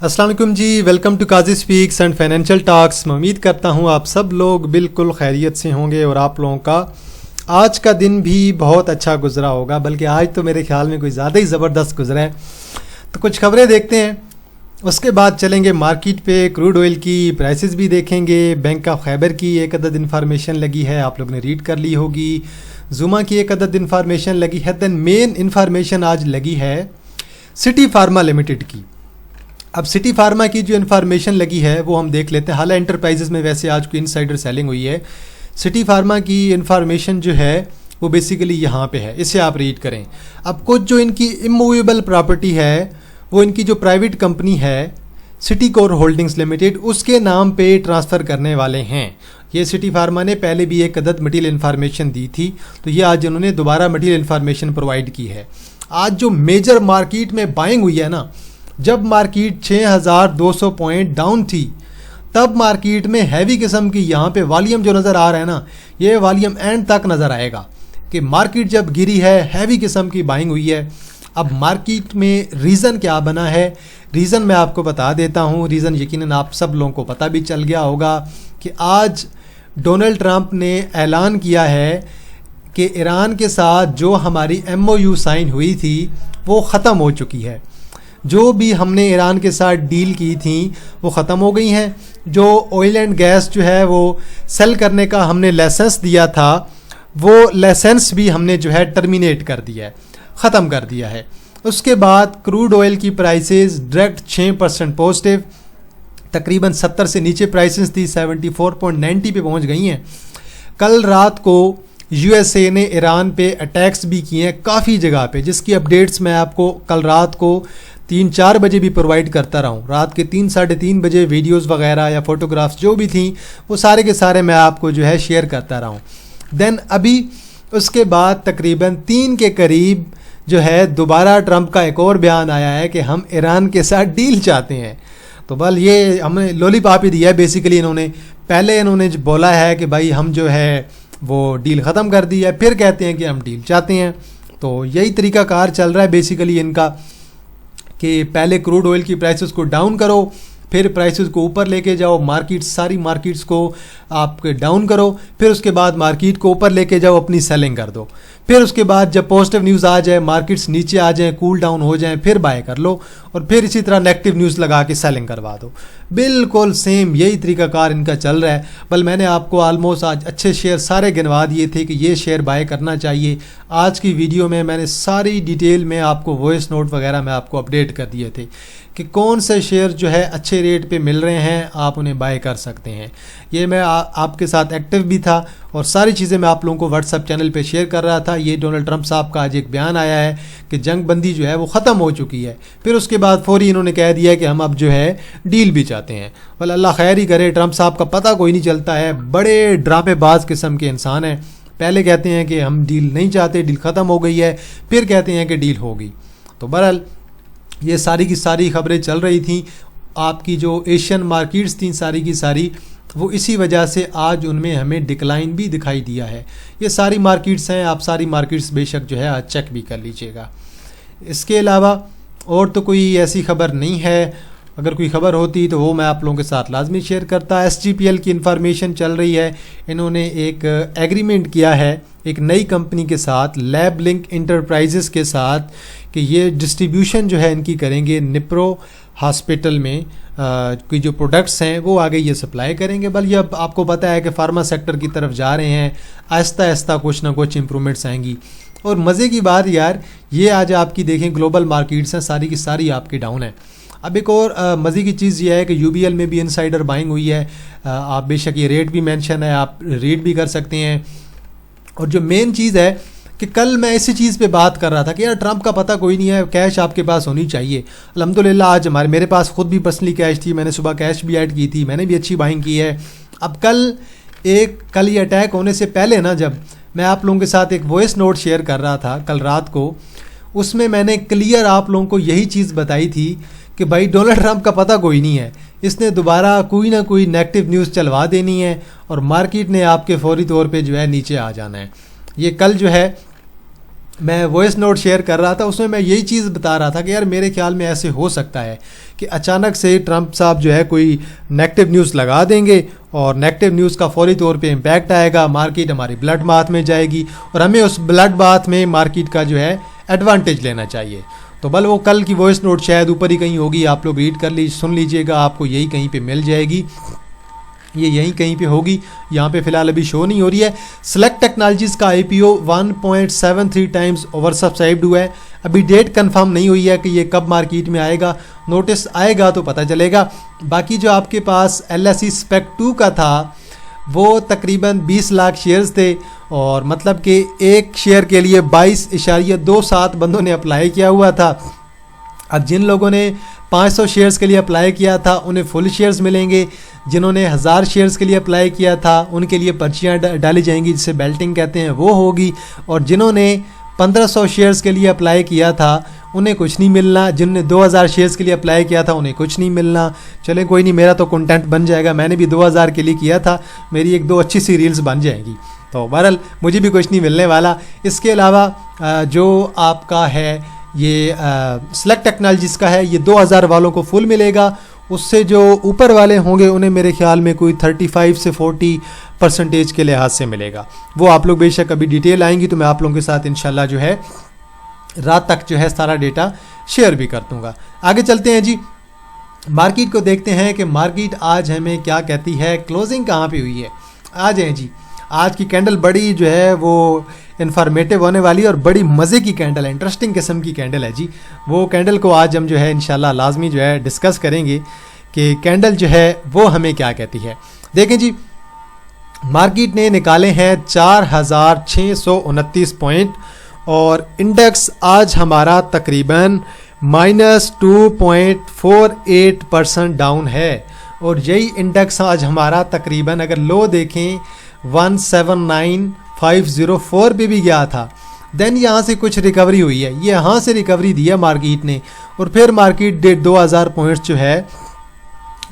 अस्सलाम वालेकुम ji, welcome to Qazi speaks and financial talks. मैं उम्मीद करता हूँ आप सब लोग बिल्कुल खैरियत से होंगे और आप लोगों का आज का दिन भी बहुत अच्छा गुजरा होगा, बल्कि आज तो मेरे ख्याल में कोई ज़्यादा ही ज़बरदस्त गुजरा है। तो कुछ खबरें देखते हैं, उसके बाद चलेंगे मार्केट पे। क्रूड ऑयल की प्राइसेस भी देखेंगे। बैंक ऑफ खैबर की एक अदद इन्फॉर्मेशन लगी है, आप लोग ने रीड कर ली होगी। जुमा की एक अदद इन्फॉर्मेशन लगी है। दैन मेन इन्फॉर्मेशन आज लगी है सिटी फार्मा लिमिटेड की। अब सिटी फार्मा की जो इन्फॉर्मेशन लगी है वो हम देख लेते हैं। हाला एंटरप्राइजेस में वैसे आज कोई इनसाइडर सेलिंग हुई है। सिटी फार्मा की इन्फॉर्मेशन जो है वो बेसिकली यहाँ पे है, इसे आप रीड करें। अब कुछ जो इनकी इमूवेबल प्रॉपर्टी है वो इनकी जो प्राइवेट कंपनी है सिटी कोर होल्डिंग्स लिमिटेड, उसके नाम पे ट्रांसफ़र करने वाले हैं। ये सिटी फार्मा ने पहले भी एक अदद मटीरियल इन्फॉर्मेशन दी थी, तो ये आज इन्होंने दोबारा मटीरियल इन्फॉर्मेशन प्रोवाइड की है। आज जो मेजर मार्केट में बाइंग हुई है ना, जब मार्केट 6200 पॉइंट डाउन थी तब मार्केट में हैवी किस्म की यहाँ पे वॉल्यूम जो नज़र आ रहा है ना, ये वॉल्यूम एंड तक नज़र आएगा कि मार्केट जब गिरी है हैवी किस्म की बाइंग हुई है। अब मार्केट में रीज़न क्या बना है, रीज़न मैं आपको बता देता हूँ। रीज़न यकीनन आप सब लोगों को पता भी चल गया होगा कि आज डोनाल्ड ट्रंप ने ऐलान किया है कि ईरान के साथ जो हमारी MOU साइन हुई थी वो ख़त्म हो चुकी है। जो भी हमने ईरान के साथ डील की थी वो ख़त्म हो गई हैं। जो ऑयल एंड गैस जो है वो सेल करने का हमने लाइसेंस दिया था, वो लाइसेंस भी हमने जो है टर्मिनेट कर दिया है, ख़त्म कर दिया है। उसके बाद क्रूड ऑयल की प्राइसेस डायरेक्ट 6% पॉजिटिव, तकरीबन 70 से नीचे प्राइसेस थी, 74.90 पे पहुंच गई हैं। कल रात को USA ने ईरान पे अटैक्स भी किए हैं काफ़ी जगह पे, जिसकी अपडेट्स मैं आपको कल रात को 3-4 बजे भी प्रोवाइड करता रहा हूँ। रात के 3-3:30 बजे वीडियोस वगैरह या फोटोग्राफ्स जो भी थी वो सारे के सारे मैं आपको जो है शेयर करता रहा हूँ। देन अभी उसके बाद तकरीबन 3 के करीब जो है दोबारा ट्रंप का एक और बयान आया है कि हम ईरान के साथ डील चाहते हैं। तो बल ये हमें लॉलीपॉप ही दिया है बेसिकली। इन्होंने इन्होंने जो बोला है कि भाई हम जो है वो डील ख़त्म कर दी है, फिर कहते हैं कि हम डील चाहते हैं। तो यही तरीक़ाकार चल रहा है बेसिकली इनका कि पहले क्रूड ऑयल की प्राइसेस को डाउन करो, फिर प्राइसेस को ऊपर लेके जाओ, सारी मार्केट्स को आप डाउन करो, फिर उसके बाद मार्केट को ऊपर लेके जाओ, अपनी सेलिंग कर दो। फिर उसके बाद जब पॉजिटिव न्यूज़ आ जाए, मार्केट्स नीचे आ जाएं, कूल डाउन हो जाएं, फिर बाय कर लो, और फिर इसी तरह नेगेटिव न्यूज़ लगा के सेलिंग करवा दो। बिल्कुल सेम यही तरीकाकार इनका चल रहा है। बल मैंने आपको ऑलमोस्ट आज अच्छे शेयर सारे गिनवा दिए थे कि ये शेयर बाय करना चाहिए। आज की वीडियो में मैंने सारी डिटेल में आपको वॉइस नोट वगैरह में आपको अपडेट कर दिए थे कि कौन से शेयर जो है अच्छे रेट पे मिल रहे हैं, आप उन्हें बाय कर सकते हैं। ये मैं आपके साथ एक्टिव भी था और सारी चीज़ें मैं आप लोगों को व्हाट्सएप चैनल पे शेयर कर रहा था। ये डोनाल्ड ट्रंप साहब का आज एक बयान आया है कि जंग बंदी जो है वो ख़त्म हो चुकी है। फिर उसके बाद फौरी इन्होंने कह दिया कि हम अब जो है डील भी चाहते हैं। वल अल्लाह खैर ही करे, ट्रंप साहब का पता कोई नहीं चलता है, बड़े ड्रामेबाज किस्म के इंसान हैं। पहले कहते हैं कि हम डील नहीं चाहते, डील ख़त्म हो गई है, फिर कहते हैं कि डील हो गई। तो बहरहाल ये सारी की सारी खबरें चल रही थी। आपकी जो एशियन मार्केट्स थी सारी की सारी, वो इसी वजह से आज उनमें हमें डिक्लाइन भी दिखाई दिया है। ये सारी मार्केट्स हैं, आप सारी मार्केट्स बेशक जो है आज चेक भी कर लीजिएगा। इसके अलावा और तो कोई ऐसी खबर नहीं है। अगर कोई खबर होती तो वो मैं आप लोगों के साथ लाजमी शेयर करता। SGPL की इन्फॉर्मेशन चल रही है। इन्होंने एक एग्रीमेंट किया है एक नई कंपनी के साथ, लैब लिंक इंटरप्राइजेस के साथ, कि ये डिस्ट्रीब्यूशन जो है इनकी करेंगे निप्रो हॉस्पिटल में की जो प्रोडक्ट्स हैं वो आगे ये सप्लाई करेंगे। बल ये अब आपको पता है कि फार्मा सेक्टर की तरफ जा रहे हैं, आहिस्ता आहिस्ता कुछ ना कुछ इम्प्रूवमेंट्स आएंगी। और मज़े की बात यार, ये आज आपकी देखें ग्लोबल मार्केट्स हैं सारी की सारी आपकी डाउन है। अब एक और मज़े की चीज़ ये है कि UBL में भी इनसाइडर बाइंग हुई है। आप बेशक ये रेट भी मेंशन है, आप रीड भी कर सकते हैं। और जो मेन चीज़ है कि कल मैं इसी चीज़ पे बात कर रहा था कि यार ट्रंप का पता कोई नहीं है, कैश आपके पास होनी चाहिए। अल्हम्दुलिल्लाह आज मेरे पास खुद भी पर्सनली कैश थी, मैंने सुबह कैश भी ऐड की थी, मैंने भी अच्छी बाइंग की है। अब कल ये अटैक होने से पहले ना, जब मैं आप लोगों के साथ एक वॉइस नोट शेयर कर रहा था कल रात को, उसमें मैंने क्लियर आप लोगों को यही चीज़ बताई थी कि भाई डोनाल्ड ट्रंप का पता कोई नहीं है, इसने दोबारा कोई ना कोई नेगेटिव न्यूज़ चलवा देनी है और मार्केट ने आपके फौरी तौर पे जो है नीचे आ जाना है। ये कल जो है मैं वॉइस नोट शेयर कर रहा था, उसमें मैं यही चीज़ बता रहा था कि यार मेरे ख्याल में ऐसे हो सकता है कि अचानक से ट्रंप साहब जो है कोई नेगेटिव न्यूज़ लगा देंगे और नेगेटिव न्यूज़ का फौरी तौर पे इम्पैक्ट आएगा, मार्केट हमारी ब्लड बाथ में जाएगी और हमें उस ब्लड बाथ में मार्केट का जो है एडवांटेज लेना चाहिए। तो बल वो कल की वॉइस नोट शायद ऊपर ही कहीं होगी, आप लोग रीड कर सुन लीजिएगा, आपको यही कहीं पे मिल जाएगी, ये यहीं कहीं पे होगी, यहाँ पे फिलहाल अभी शो नहीं हो रही है। सेलेक्ट टेक्नोलॉजीज़ का IPO 1.73 टाइम्स ओवर सब्सक्राइब्ड हुआ है। अभी डेट कंफर्म नहीं हुई है कि ये कब मार्केट में आएगा, नोटिस आएगा तो पता चलेगा। बाकी जो आपके पास LSE स्पेक 2 का था वो तकरीबन 20 लाख शेयर्स थे और मतलब कि एक शेयर के लिए 22.27 बंदों ने अप्लाई किया हुआ था। अब जिन लोगों ने 500 शेयर्स के लिए अप्लाई किया था उन्हें फुल शेयर्स मिलेंगे, जिन्होंने 1000 शेयर्स के लिए अप्लाई किया था उनके लिए पर्चियाँ डाली जाएंगी जिसे बेल्टिंग कहते हैं, वो होगी। और जिन्होंने 1500 शेयर्स के लिए अप्लाई किया था उन्हें कुछ नहीं मिलना, जिन्होंने 2000 शेयर्स के लिए अप्लाई किया था उन्हें कुछ नहीं मिलना। चले कोई नहीं, मेरा तो कंटेंट बन जाएगा, मैंने भी 2000 के लिए किया था, मेरी 1-2 अच्छी सी रील्स बन जाएंगी, तो बहरहाल मुझे भी कुछ नहीं मिलने वाला। इसके अलावा जो आपका है ये सेलेक्ट टेक्नोलॉजीज़ का है, ये 2000 वालों को फुल मिलेगा, उससे जो ऊपर वाले होंगे उन्हें मेरे ख्याल में कोई 35 से 40% के लिहाज से मिलेगा। वो आप लोग बेशक अभी डिटेल आएंगी तो मैं आप लोगों के साथ इंशाल्लाह जो है रात तक जो है सारा डेटा शेयर भी कर दूंगा। आगे चलते हैं जी, मार्केट को देखते हैं कि मार्केट आज हमें क्या कहती है, क्लोजिंग कहाँ पे हुई है। आ जाएं जी, आज की कैंडल बड़ी जो है वो इन्फॉर्मेटिव होने वाली है और बड़ी मज़े की कैंडल है, इंटरेस्टिंग किस्म की कैंडल है जी। वो कैंडल को आज हम जो है इंशाल्लाह लाजमी जो है डिस्कस करेंगे कि कैंडल जो है वो हमें क्या कहती है। देखें जी, मार्केट ने निकाले हैं 4629 पॉइंट और इंडेक्स आज हमारा तकरीबन -2.48% डाउन है और यही इंडेक्स आज हमारा तकरीबन अगर लो देखें 179,504 पे भी गया था। देन यहाँ से कुछ रिकवरी हुई है, ये यहाँ से रिकवरी दी है मार्केट ने और फिर मार्केट 2000 पॉइंट्स जो है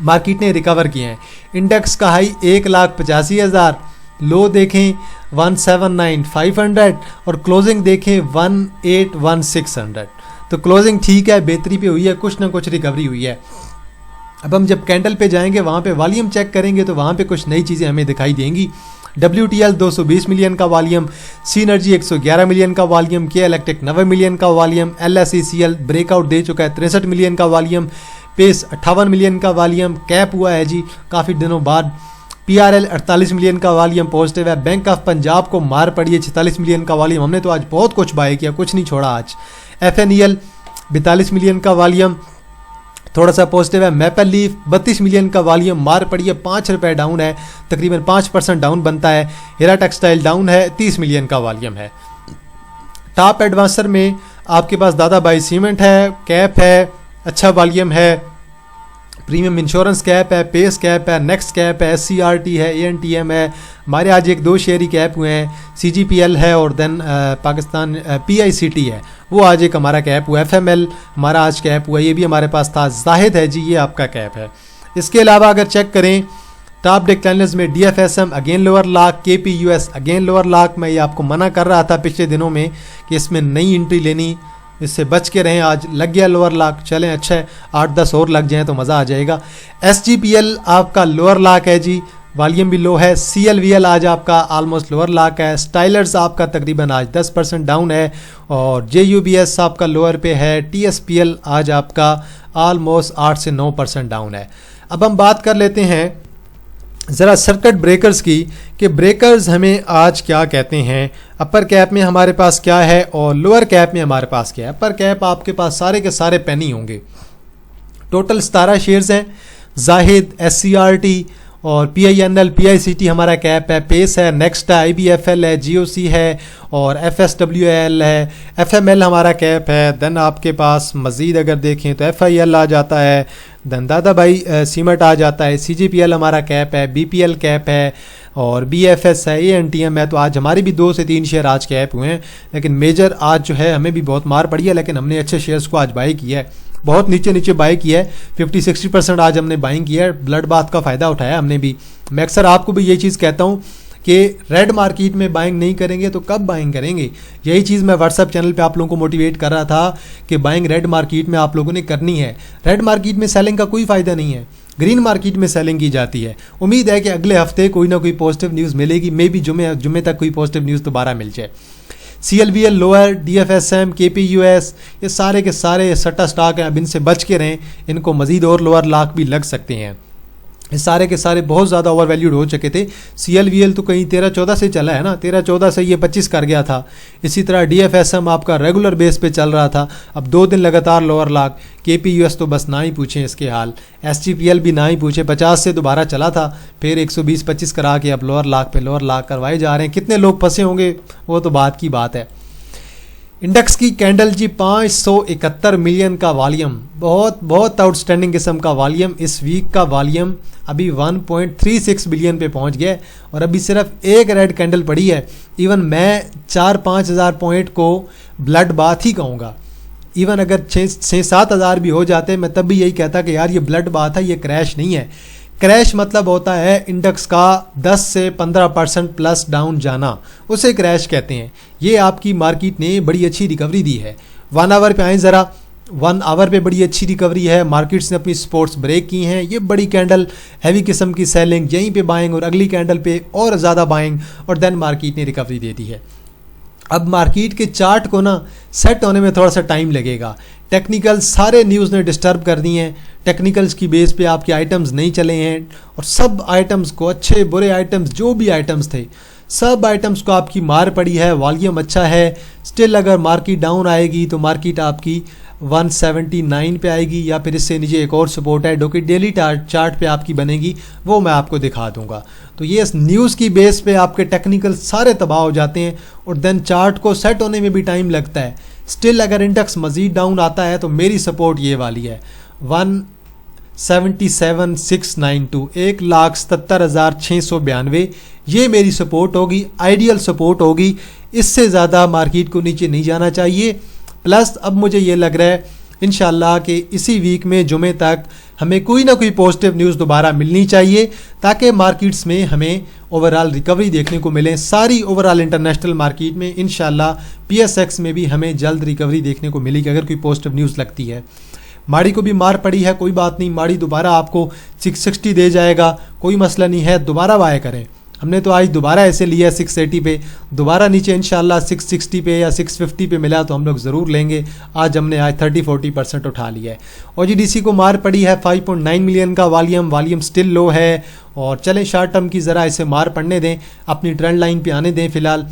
मार्केट ने रिकवर किए हैं। इंडेक्स का हाई 1,85,000, लो देखें 179,500 और क्लोजिंग देखें 181,600। तो क्लोजिंग ठीक है, बेहतरी पे हुई है, कुछ ना कुछ रिकवरी हुई है। अब हम जब कैंडल पे जाएंगे वहाँ पे वॉल्यूम चेक करेंगे तो वहाँ पे कुछ नई चीज़ें हमें दिखाई देंगी। WTL 220 मिलियन का वॉल्यूम, सीनर्जी 111 मिलियन का वॉल्यूम, के इलेक्ट्रिक 90 मिलियन का वॉल्यूम, LSECL ब्रेकआउट दे चुका है 63 मिलियन का वॉल्यूम, पेस 58 मिलियन का वॉल्यूम कैप हुआ है जी काफ़ी दिनों बाद, PRL 48 मिलियन का वॉल्यूम पॉजिटिव है, बैंक ऑफ पंजाब को मार पड़ी है 46 मिलियन का वॉल्यूम, हमने तो आज बहुत कुछ बाय किया, कुछ नहीं छोड़ा आज। FNEL 42 मिलियन का वॉल्यूम थोड़ा सा पॉजिटिव है, मैपल लीफ 32 मिलियन का वॉल्यूम मार पड़ी है, 5 रुपये डाउन है, तकरीबन 5% डाउन बनता है। हीरा टेक्सटाइल डाउन है, 30 मिलियन का वॉल्यूम है। टॉप एडवांसर में आपके पास दादा भाई सीमेंट है, कैप है, अच्छा वॉल्यूम है, प्रीमियम इंश्योरेंस कैप है, पेस कैप है, नेक्स्ट कैप है, SCRT है, ANTM है। हमारे आज 1-2 शेयर ही कैप हुए हैं, CGPL है और देन पाकिस्तान PICT है, वो आज एक हमारा कैप हुआ। FML हमारा आज कैप हुआ, ये भी हमारे पास था। जाहिद है जी, ये आपका कैप है। इसके अलावा अगर चेक करें टॉप डिक्लाइनर्स में DFSM again lower lock, KPUS again lower lock. मैं ये आपको मना कर रहा था पिछले दिनों में कि इसमें नई एंट्री लेनी, इससे बच के रहें। आज लग गया लोअर लॉक, चलें अच्छा है, 8-10 और लग जाएँ तो मज़ा आ जाएगा। SGPL आपका लोअर लॉक है जी, वॉल्यूम भी लो है। CLVL आज आपका आलमोस्ट लोअर लॉक है। स्टाइलर्स आपका तकरीबन आज 10% डाउन है और JUBS आपका लोअर पे है। TSPL आज आपका आलमोस्ट 8 से 9% डाउन है। अब हम बात कर लेते हैं ज़रा सर्किट ब्रेकर्स की कि ब्रेकर्स हमें आज क्या कहते हैं। अपर कैप में हमारे पास क्या है और लोअर कैप में हमारे पास क्या है। अपर कैप आपके पास सारे के सारे पेनी होंगे, टोटल 17 शेयर्स हैं। जाहिद, SCRT और PINL PICT हमारा कैप है। पेस है, नेक्स्ट है, IBFL है, GOC है और FSWL है। FML हमारा कैप है। देन आपके पास मज़ीद अगर देखें तो FIL आ जाता है, देन दादा भाई सीमेंट आ जाता है। CGPL हमारा कैप है, BPL कैप है और BFS है, ANTM है। तो आज हमारी भी 2 से 3 शेयर आज कैप हुए हैं, लेकिन मेजर आज जो है हमें भी बहुत मार पड़ी है, लेकिन हमने अच्छे शेयर्स को आज बाई किया है। बहुत नीचे नीचे बाई किया है, 50-60% आज हमने बाइंग किया है। ब्लड बाथ का फ़ायदा उठाया हमने भी। मैं अक्सर आपको भी ये चीज़ कहता हूँ कि रेड मार्केट में बाइंग नहीं करेंगे तो कब बाइंग करेंगे। यही चीज़ मैं व्हाट्सअप चैनल पे आप लोगों को मोटिवेट कर रहा था कि बाइंग रेड मार्केट में आप लोगों ने करनी है। रेड मार्केट में सेलिंग का कोई फ़ायदा नहीं है, ग्रीन मार्केट में सेलिंग की जाती है। उम्मीद है कि अगले हफ्ते कोई ना कोई पॉजिटिव न्यूज़ मिलेगी, मे बी जुमे तक कोई पॉजिटिव न्यूज़ दोबारा मिल जाए। CLVL लोअर, DFSM, KPUS ये सारे के सारे सट्टा स्टॉक हैं, अब इनसे बच के रहें, इनको मज़ीद और लोअर लाख भी लग सकते हैं। ये सारे के सारे बहुत ज़्यादा ओवर वैल्यूड हो चुके थे। CLVL तो कहीं 13-14 से चला है ना, 13-14 से ये 25 कर गया था। इसी तरह DFSM आपका रेगुलर बेस पे चल रहा था, अब 2 दिन लगातार लोअर लाख। KPUS तो बस ना ही पूछें इसके हाल, SGPL भी ना ही पूछें, 50 से दोबारा चला था, फिर 120-25 करा के अब लोअर लाख पे लोअर लाख करवाए जा रहे हैं। कितने लोग फंसे होंगे वो तो बात की बात है। इंडेक्स की कैंडल जी 571 मिलियन का वॉल्यूम, बहुत आउटस्टैंडिंग किस्म का वॉल्यूम। इस वीक का वॉल्यूम अभी 1.36 बिलियन पे पहुंच गया है और अभी सिर्फ एक रेड कैंडल पड़ी है। इवन मैं 4-5 हज़ार पॉइंट को ब्लड बाथ ही कहूँगा। इवन अगर 6-7 हज़ार भी हो जाते मैं तब भी यही कहता कि यार ये ब्लड बाथ है, ये क्रैश नहीं है। क्रैश मतलब होता है इंडेक्स का 10 से 15% प्लस डाउन जाना, उसे क्रैश कहते हैं। ये आपकी मार्केट ने बड़ी अच्छी रिकवरी दी है। 1 आवर पे आए ज़रा, 1 आवर पे बड़ी अच्छी रिकवरी है। मार्केट्स ने अपनी सपोर्ट्स ब्रेक की हैं। ये बड़ी कैंडल हैवी किस्म की सेलिंग, यहीं पे बाइंग और अगली कैंडल पे और ज़्यादा बाइंग और देन मार्केट ने रिकवरी दे दी है। अब मार्केट के चार्ट को ना सेट होने में थोड़ा सा टाइम लगेगा। टेक्निकल सारे न्यूज़ ने डिस्टर्ब कर दी हैं, टेक्निकल्स की बेस पे आपके आइटम्स नहीं चले हैं और सब आइटम्स को, अच्छे बुरे आइटम्स जो भी आइटम्स थे सब आइटम्स को आपकी मार पड़ी है। वॉल्यूम अच्छा है, स्टिल अगर मार्केट डाउन आएगी तो मार्केट आपकी 179 पे आएगी या फिर इससे नीचे एक और सपोर्ट है जो कि डेली चार्ट पे आपकी बनेगी, वो मैं आपको दिखा दूंगा। तो ये न्यूज़ की बेस पे आपके टेक्निकल सारे तबाह हो जाते हैं और देन चार्ट को सेट होने में भी टाइम लगता है। स्टिल अगर इंडेक्स मज़ीद डाउन आता है तो मेरी सपोर्ट ये वाली है 177,692, 1,77,692, ये मेरी सपोर्ट होगी, आइडियल सपोर्ट होगी। इससे ज़्यादा मार्केट को नीचे नहीं जाना चाहिए। प्लस अब मुझे ये लग रहा है इंशाल्लाह कि इसी वीक में जुमे तक हमें कोई ना कोई पॉजिटिव न्यूज़ दोबारा मिलनी चाहिए ताकि मार्केट्स में हमें ओवरऑल रिकवरी देखने को मिले। सारी ओवरऑल इंटरनेशनल मार्केट में इंशाल्लाह PSX में भी हमें जल्द रिकवरी देखने को मिलेगी अगर कोई पॉजिटिव न्यूज़ लगती है। माड़ी को भी मार पड़ी है, कोई बात नहीं, माड़ी दोबारा आपको 660 दे जाएगा, कोई मसला नहीं है, दोबारा बाय करें। हमने तो आज दोबारा ऐसे लिया 680 पे, दोबारा नीचे इंशाल्लाह 660 पे या 650 पे मिला तो हम लोग ज़रूर लेंगे। आज हमने आज 30-40% उठा लिया है। OGDC को मार पड़ी है 5.9 मिलियन का वॉल्यूम स्टिल लो है और चलें शॉर्ट टर्म की ज़रा इसे मार पड़ने दें, अपनी ट्रेंड लाइन पे आने दें। फ़िलहाल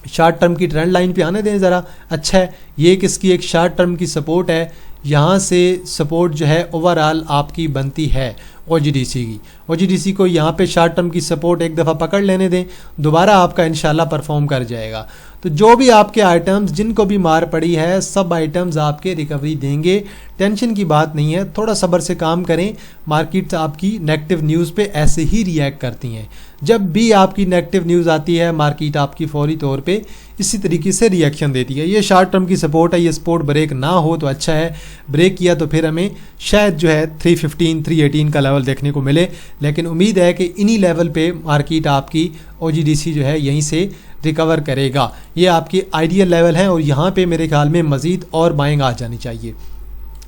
शॉर्ट टर्म की ट्रेंड लाइन पे आने दें ज़रा। अच्छा है, ये किसकी एक शॉर्ट टर्म की सपोर्ट है, यहाँ से सपोर्ट जो है ओवरऑल आपकी बनती है OGDC की। OGDC को यहाँ पे शॉर्ट टर्म की सपोर्ट एक दफ़ा पकड़ लेने दें, दोबारा आपका इंशाल्लाह परफॉर्म कर जाएगा। तो जो भी आपके आइटम्स जिनको भी मार पड़ी है सब आइटम्स आपके रिकवरी देंगे, टेंशन की बात नहीं है। थोड़ा सब्र से काम करें। मार्केट आपकी नेगेटिव न्यूज़ पे ऐसे ही रिएक्ट करती हैं। जब भी आपकी नेगेटिव न्यूज़ आती है मार्केट आपकी फौरी तौर पे इसी तरीके से रिएक्शन देती है। ये शॉर्ट टर्म की सपोर्ट है, ये सपोर्ट ब्रेक ना हो तो अच्छा है, ब्रेक किया तो फिर हमें शायद जो है 315-318 का लेवल देखने को मिले, लेकिन उम्मीद है कि इन्हीं लेवल पे मार्केट आपकी OGDC जो है यहीं से रिकवर करेगा। ये आपकी आइडियल लेवल है और यहाँ पे मेरे ख्याल में मज़ीद और बाइंग आ जानी चाहिए।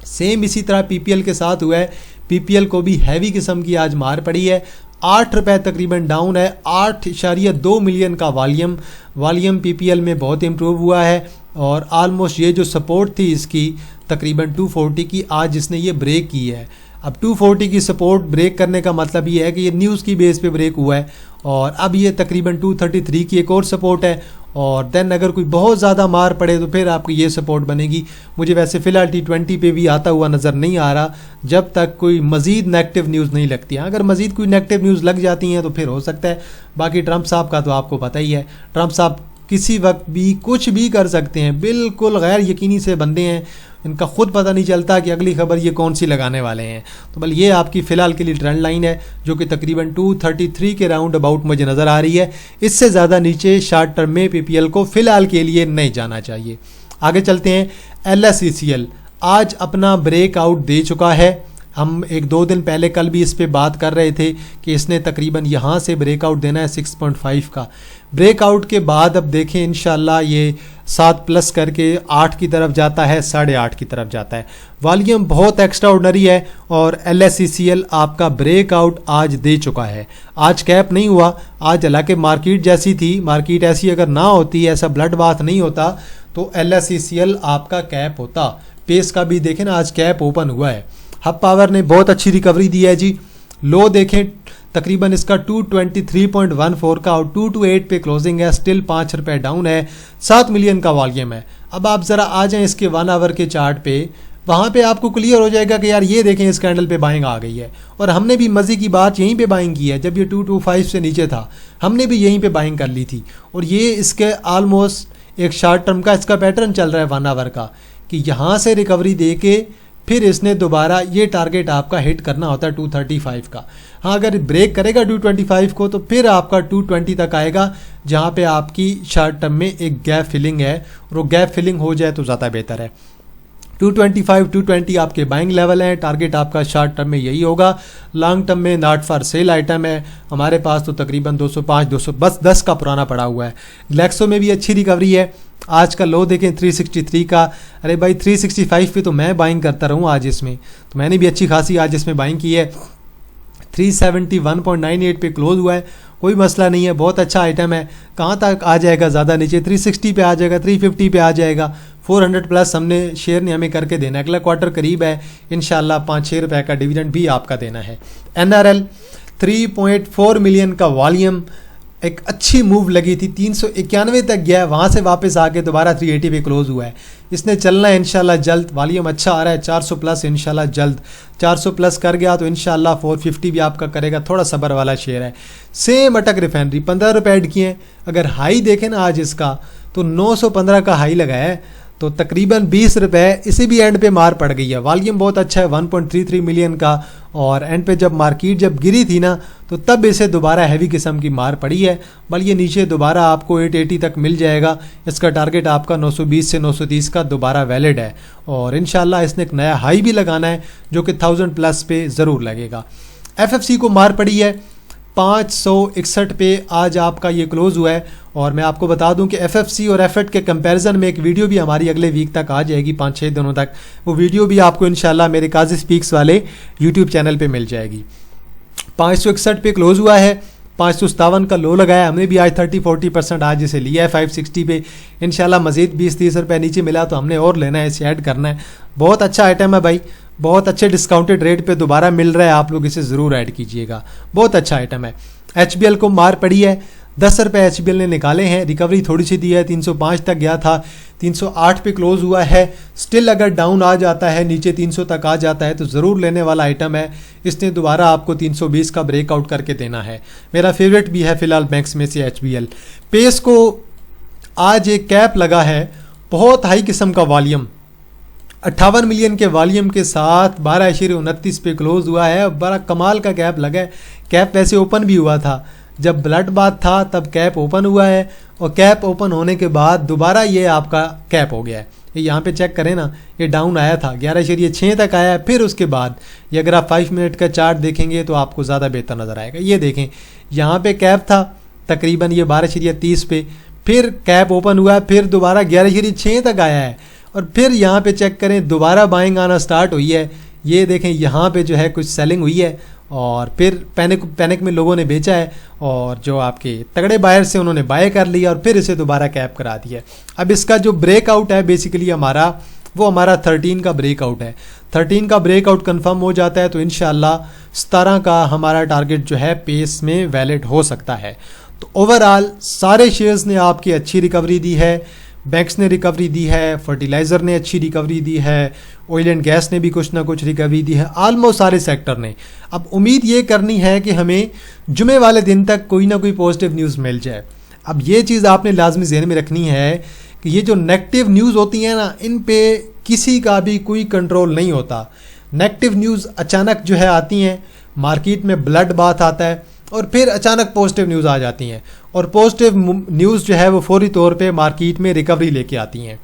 सेम इसी तरह PPL के साथ हुआ है। PPL को भी हैवी किस्म की आज मार पड़ी है, 8 रुपये तकरीबन डाउन है। 8.2 मिलियन का वॉल्यूम PPL में बहुत इम्प्रूव हुआ है और आलमोस्ट ये जो सपोर्ट थी इसकी तकरीबन 240 की, आज इसने ये ब्रेक की है। अब 240 की सपोर्ट ब्रेक करने का मतलब ये है कि ये न्यूज़ की बेस पे ब्रेक हुआ है और अब ये तकरीबन 233 की एक और सपोर्ट है और देन अगर कोई बहुत ज़्यादा मार पड़े तो फिर आपकी ये सपोर्ट बनेगी। मुझे वैसे फ़िलहाल T20 पे भी आता हुआ नज़र नहीं आ रहा जब तक कोई मज़ीद नेगेटिव न्यूज़ नहीं लगती है। अगर मज़ीद कोई नेगेटिव न्यूज़ लग जाती हैं तो फिर हो सकता है। बाकी ट्रंप साहब का तो आपको पता ही है, ट्रंप साहब किसी वक्त भी कुछ भी कर सकते हैं, बिल्कुल गैर यकीनी से बंदे हैं, इनका खुद पता नहीं चलता कि अगली खबर ये कौन सी लगाने वाले हैं। तो बल ये आपकी फ़िलहाल के लिए ट्रेंड लाइन है जो कि तकरीबन 233 के राउंड अबाउट मुझे नज़र आ रही है। इससे ज़्यादा नीचे शॉर्ट टर्म में PPL को फ़िलहाल के लिए नहीं जाना चाहिए। आगे चलते हैं। LSECL आज अपना ब्रेकआउट दे चुका है। हम 1-2 दिन पहले कल भी इस पे बात कर रहे थे कि इसने तकरीबन यहाँ से ब्रेकआउट देना है 6.5 का। ब्रेकआउट के बाद अब देखें इंशाल्लाह ये 7 प्लस करके 8 की तरफ जाता है, 8.5 की तरफ जाता है। वॉल्यूम बहुत एक्स्ट्रा ऑर्डनरी है और LSECL आपका ब्रेकआउट आज दे चुका है। आज कैप नहीं हुआ, आज हालांकि मार्केट जैसी थी, मार्केट ऐसी अगर ना होती, ऐसा ब्लड बाथ नहीं होता तो LSECL आपका कैप होता। पेस का भी देखें ना, आज कैप ओपन हुआ है। हब पावर ने बहुत अच्छी रिकवरी दी है जी। लो देखें तकरीबन इसका 223.14 का और 228 पे क्लोजिंग है, स्टिल 5 रुपये डाउन है, 7 मिलियन का वॉल्यूम है। अब आप ज़रा आ जाएं इसके 1 आवर के चार्ट पे, वहाँ पे आपको क्लियर हो जाएगा कि यार ये देखें इस कैंडल पे बाइंग आ गई है। और हमने भी मज़े की बात यहीं पे बाइंग की है, जब ये 225 से नीचे था हमने भी यहीं पे बाइंग कर ली थी। और ये इसके ऑलमोस्ट एक शॉर्ट टर्म का इसका पैटर्न चल रहा है 1 आवर का, कि यहाँ से रिकवरी दे के फिर इसने दोबारा ये टारगेट आपका हिट करना होता है 235 का। हाँ, अगर ब्रेक करेगा 225 को तो फिर आपका 220 तक आएगा, जहाँ पे आपकी शॉर्ट टर्म में एक गैप फिलिंग है, और वो गैप फिलिंग हो जाए तो ज़्यादा बेहतर है। 225 220 आपके बाइंग लेवल हैं, टारगेट आपका शॉर्ट टर्म में यही होगा। लॉन्ग टर्म में नॉट फॉर सेल आइटम है हमारे पास, तो तकरीबन 205 210 का पुराना पड़ा हुआ है। ग्लैक्सो में भी अच्छी रिकवरी है। आज का लो देखें 363 का, अरे भाई 365 पे तो मैं बाइंग करता रहूँ आज इसमें, तो मैंने भी अच्छी खासी आज इसमें बाइंग की है। 371.98 पे क्लोज हुआ है, कोई मसला नहीं है, बहुत अच्छा आइटम है। कहाँ तक आ जाएगा, ज़्यादा नीचे 360 पे आ जाएगा, 350 पे आ जाएगा। 400 प्लस हमने शेयर ने हमें करके देना है, अगला क्वार्टर करीब है, इंशाल्लाह 5-6 रुपये का डिविडेंड भी आपका देना है। NRL 3.4 मिलियन का वॉल्यूम, एक अच्छी मूव लगी थी, 391 तक गया है, वहाँ से वापस आके दोबारा 380 पे क्लोज हुआ है। इसने चलना है इंशाल्लाह जल्द, वॉल्यूम अच्छा आ रहा है, 400 प्लस इंशाल्लाह जल्द। 400 प्लस कर गया तो इंशाल्लाह 450 भी आपका करेगा, थोड़ा सब्र वाला शेयर है। सेम अटक रिफाइनरी 15 रुपये ऐड किए हैं। अगर हाई देखें ना आज इसका तो 915 का हाई लगा है, तो तकरीबन 20 रुपये इसी भी एंड पे मार पड़ गई है। वॉल्यूम बहुत अच्छा है 1.33 मिलियन का, और एंड पे जब मार्केट जब गिरी थी ना तो तब इसे दोबारा हैवी किस्म की मार पड़ी है। बल्कि ये नीचे दोबारा आपको 880 तक मिल जाएगा। इसका टारगेट आपका 920 से 930 का दोबारा वैलिड है, और इंशाल्लाह इसने एक नया हाई भी लगाना है जो कि 1000 प्लस पे ज़रूर लगेगा। FFC को मार पड़ी है 561 पे आज आपका ये क्लोज हुआ है। और मैं आपको बता दूं कि FFC और FAT के कंपैरिजन में एक वीडियो भी हमारी अगले वीक तक आ जाएगी, 5-6 दिनों तक। वो वीडियो भी आपको इंशाल्लाह मेरे काजी स्पीक्स वाले यूट्यूब चैनल पे मिल जाएगी। 561 पे क्लोज हुआ है, 557 का लो लगाया हमने भी आज 30-40% आज इसे लिया है 560 पे। इंशाल्लाह मज़ीद 20-30 रुपये नीचे मिला तो हमने और लेना है, इसे ऐड करना है। बहुत अच्छा आइटम है भाई, बहुत अच्छे डिस्काउंटेड रेट पे दोबारा मिल रहा है, आप लोग इसे ज़रूर ऐड कीजिएगा, बहुत अच्छा आइटम है। HBL को मार पड़ी है, 10 रुपये HBL ने निकाले हैं, रिकवरी थोड़ी सी दी है, 305 तक गया था, 308 पे क्लोज हुआ है। स्टिल अगर डाउन आ जाता है, नीचे 300 तक आ जाता है तो ज़रूर लेने वाला आइटम है। इसने दोबारा आपको 320 का ब्रेकआउट करके देना है। मेरा फेवरेट भी है फ़िलहाल बैंक्स में से HBL। पेस को आज एक कैप लगा है, बहुत हाई किस्म का वॉल्यूम, 58 मिलियन के वॉल्यूम के साथ 12.29 पे क्लोज हुआ है। बड़ा कमाल का कैप लगा है। कैप वैसे ओपन भी हुआ था, जब ब्लड बाथ था तब कैप ओपन हुआ है, और कैप ओपन होने के बाद दोबारा ये आपका कैप हो गया है। ये यहाँ पे चेक करें ना, ये डाउन आया था 11.6 तक आया है। फिर उसके बाद ये अगर आप 5 मिनट का चार्ट देखेंगे तो आपको ज़्यादा बेहतर नज़र आएगा। ये देखें, यहाँ पे कैप था तकरीबन ये 12.30 पे, फिर कैप ओपन हुआ है, फिर दोबारा 11.6 तक आया है, और फिर यहाँ पे चेक करें दोबारा बाइंग आना स्टार्ट हुई है। ये देखें यहाँ पे जो है कुछ सेलिंग हुई है, और फिर पैनिक में लोगों ने बेचा है, और जो आपके तगड़े बायर से उन्होंने बाय कर लिया, और फिर इसे दोबारा कैप करा दिया। अब इसका जो ब्रेकआउट है बेसिकली हमारा 13 का ब्रेकआउट है। 13 का ब्रेकआउट कंफर्म हो जाता है तो इंशाल्लाह 17 का हमारा टारगेट जो है पेस में वैलिड हो सकता है। तो ओवरऑल सारे शेयर्स ने आपकी अच्छी रिकवरी दी है। बैंक्स ने रिकवरी दी है, फर्टिलाइज़र ने अच्छी रिकवरी दी है, ऑयल एंड गैस ने भी कुछ ना कुछ रिकवरी दी है, ऑलमोस्ट सारे सेक्टर ने। अब उम्मीद ये करनी है कि हमें जुमे वाले दिन तक कोई ना कोई पॉजिटिव न्यूज़ मिल जाए। अब ये चीज़ आपने लाजमी ज़हन में रखनी है कि ये जो नेगेटिव न्यूज़ होती हैं ना, इन पे किसी का भी कोई कंट्रोल नहीं होता। नेगेटिव न्यूज़ अचानक जो है आती हैं, मार्केट में ब्लड बाथ आता है, और फिर अचानक पॉजिटिव न्यूज़ आ जाती हैं, और पॉजिटिव न्यूज़ जो है वो फौरी तौर पे मार्केट में रिकवरी लेके आती हैं।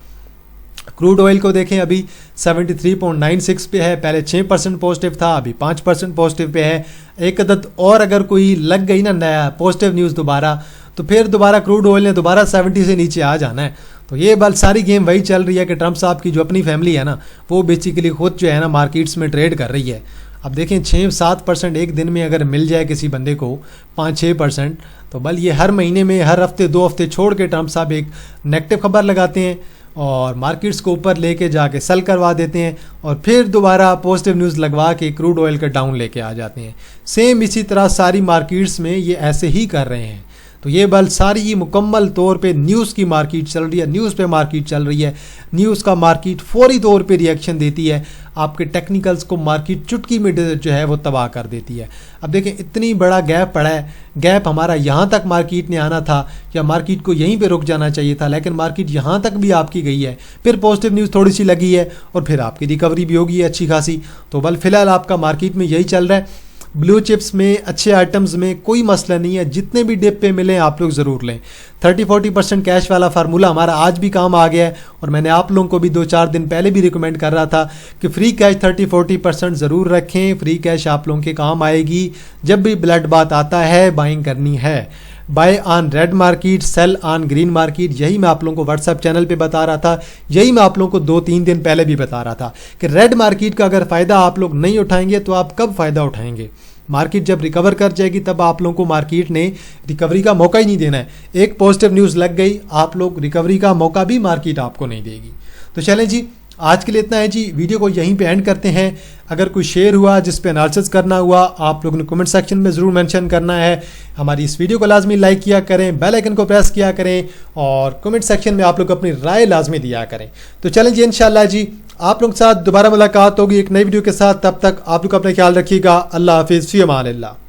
क्रूड ऑयल को देखें अभी 73.96 पे है, पहले 6% पॉजिटिव था, अभी 5% पॉजिटिव पे है। एक अदद और अगर कोई लग गई ना नया पॉजिटिव न्यूज़ दोबारा, तो फिर दोबारा क्रूड ऑयल ने दोबारा 70 से नीचे आ जाना है। तो ये बल सारी गेम वही चल रही है कि ट्रंप साहब की जो अपनी फैमिली है ना, वो बेसिकली खुद जो है ना मार्केट्स में ट्रेड कर रही है। अब देखें 6-7% एक दिन में अगर मिल जाए किसी बंदे को 5-6%, तो बल ये हर महीने में हर हफ्ते 2 हफ्ते छोड़ के ट्रंप साहब एक नेगेटिव खबर लगाते हैं और मार्केट्स को ऊपर लेके जाके सेल करवा देते हैं और फिर दोबारा पॉजिटिव न्यूज़ लगवा के क्रूड ऑयल का डाउन लेके आ जाते हैं। सेम इसी तरह सारी मार्केट्स में ये ऐसे ही कर रहे हैं। तो ये बल सारी मुकम्मल तौर पे न्यूज़ की मार्केट चल रही है, न्यूज़ पे मार्केट चल रही है। न्यूज़ का मार्केट फौरी तौर पे रिएक्शन देती है, आपके टेक्निकल्स को मार्केट चुटकी में जो है वो तबाह कर देती है। अब देखें इतनी बड़ा गैप पड़ा है, गैप हमारा यहाँ तक मार्केट ने आना था या मार्केट को यहीं पे रुक जाना चाहिए था, लेकिन मार्केट यहाँ तक भी आपकी गई है, फिर पॉजिटिव न्यूज़ थोड़ी सी लगी है और फिर आपकी रिकवरी भी होगी अच्छी खासी। तो बल फिलहाल आपका मार्केट में यही चल रहा है। ब्लू चिप्स में अच्छे आइटम्स में कोई मसला नहीं है, जितने भी डिप पे मिले आप लोग ज़रूर लें। 30-40% कैश वाला फार्मूला हमारा आज भी काम आ गया है और मैंने आप लोगों को भी 2-4 दिन पहले भी रिकमेंड कर रहा था कि फ्री कैश 30-40% ज़रूर रखें। फ्री कैश आप लोगों के काम आएगी जब भी ब्लड बात आता है, बाइंग करनी है। Buy on red market, sell on green market, यही मैं आप लोगों को व्हाट्सएप चैनल पे बता रहा था, यही मैं आप लोगों को 2-3 दिन पहले भी बता रहा था कि रेड मार्केट का अगर फ़ायदा आप लोग नहीं उठाएंगे तो आप कब फ़ायदा उठाएंगे। मार्केट जब रिकवर कर जाएगी तब आप लोगों को मार्केट ने रिकवरी का मौका ही नहीं देना है। एक पॉजिटिव न्यूज़ लग गई, आप लोग रिकवरी का मौका भी मार्केट आपको नहीं देगी। तो चलें जी, आज के लिए इतना है जी, वीडियो को यहीं पे एंड करते हैं। अगर कोई शेयर हुआ जिस पे एनालिसिस करना हुआ, आप लोगों ने कमेंट सेक्शन में ज़रूर मेंशन करना है। हमारी इस वीडियो को लाजमी लाइक किया करें, बेल आइकन को प्रेस किया करें और कमेंट सेक्शन में आप लोग अपनी राय लाजमी दिया करें। तो चलें जी, इंशाल्लाह जी आप लोगों के साथ दोबारा मुलाकात होगी एक नई वीडियो के साथ। तब तक आप लोग अपना ख्याल रखिएगा। अल्लाह हाफिज़, फ़ी अमान अल्लाह।